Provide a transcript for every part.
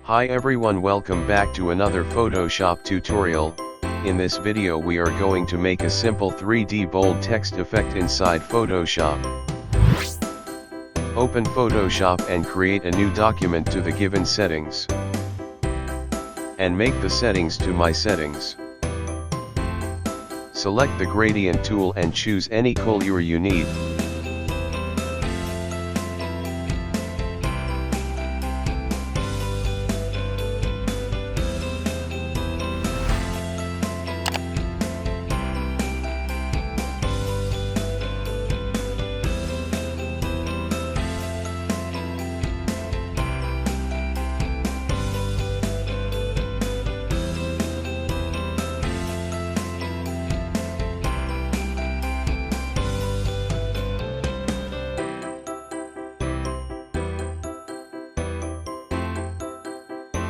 Hi everyone, welcome back to another Photoshop tutorial. In this video we are going to make a simple 3D bold text effect inside Photoshop. Open Photoshop and create a new document to the given settings. And make the settings to My Settings. Select the gradient tool and choose any color you need.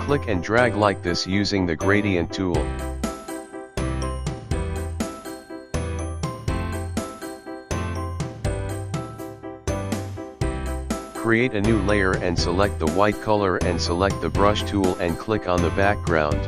Click and drag like this using the gradient tool. Create a new layer and select the white color and select the brush tool and click on the background.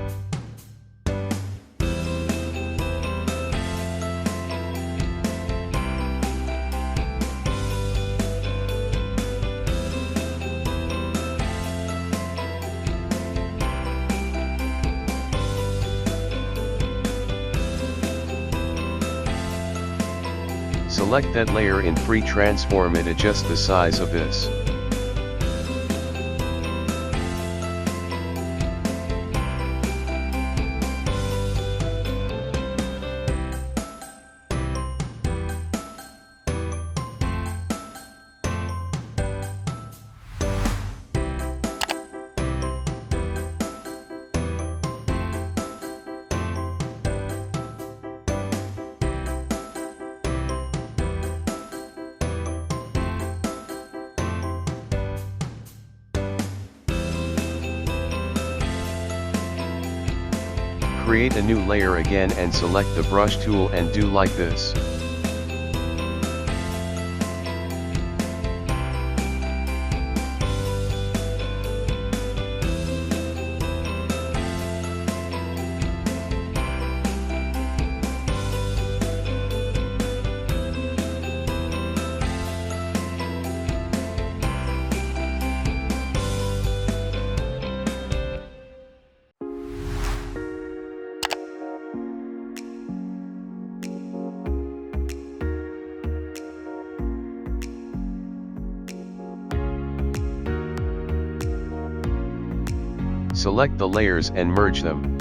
Select that layer in free transform it, adjust the size of this. Create a new layer again and select the brush tool and do like this. Select the layers and merge them.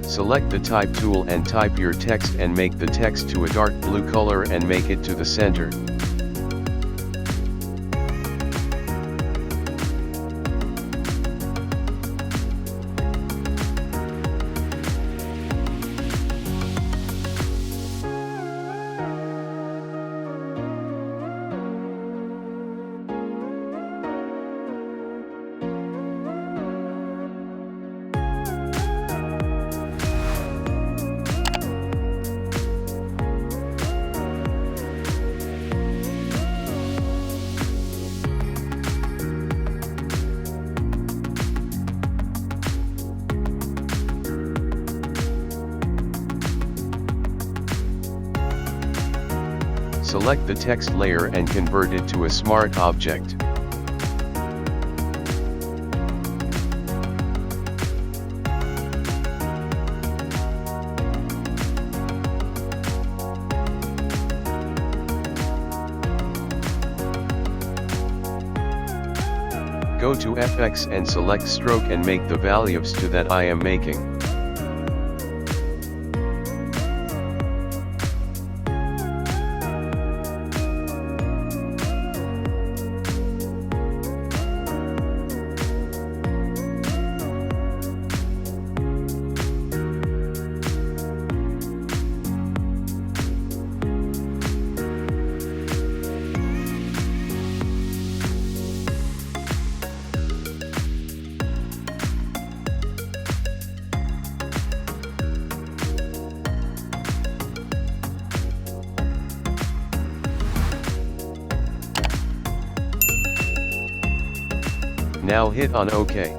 Select the type tool and type your text and make the text to a dark blue color and make it to the center. Select the text layer and convert it to a smart object. Go to FX and select stroke and make the values to that I am making. Now hit on OK.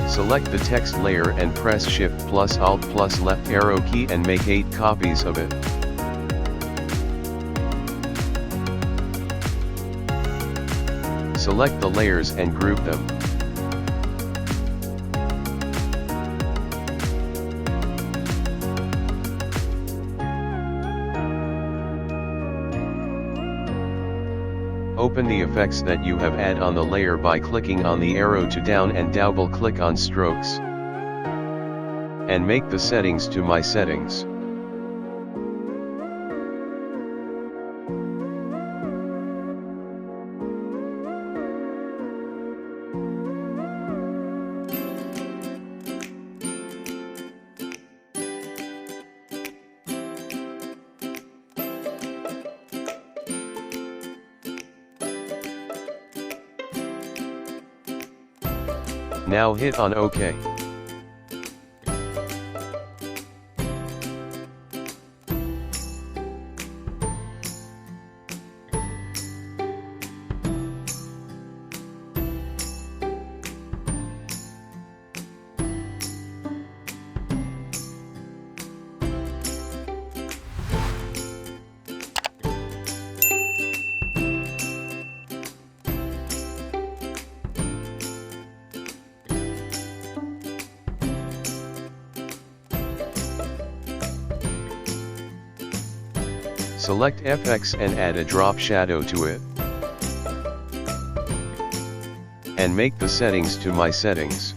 Select the text layer and press Shift plus Alt plus left arrow key and make 8 copies of it. Select the layers and group them. Open the effects that you have added on the layer by clicking on the arrow to down and double click on strokes. And make the settings to My Settings. Now hit on OK. Select FX and add a drop shadow to it. And make the settings to My Settings.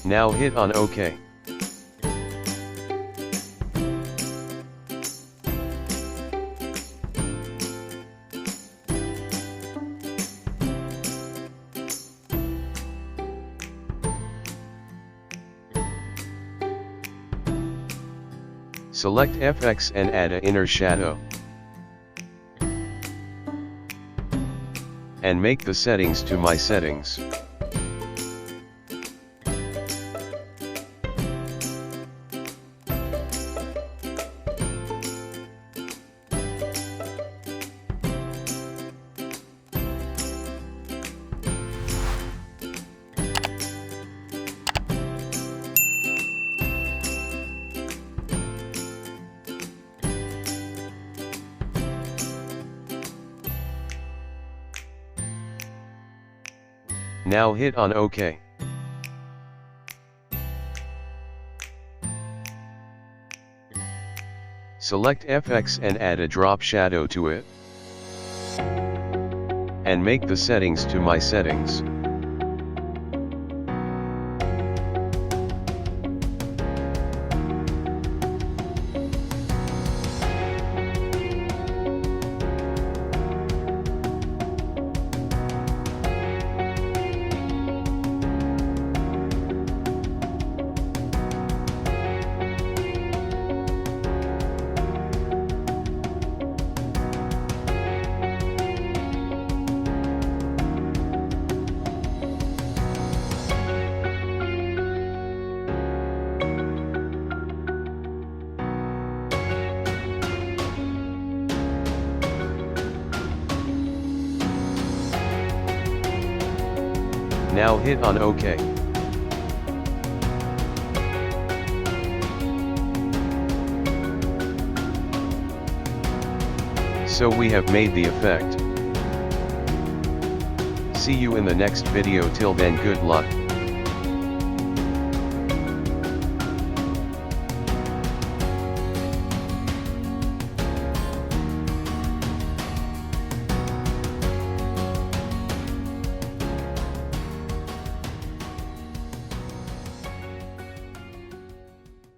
Now hit on OK. Select FX and add an inner shadow. And make the settings to My Settings. Now hit on OK. Select FX and add a drop shadow to it. And make the settings to My Settings. Now hit on OK. So we have made the effect. See you in the next video. Till then, good luck.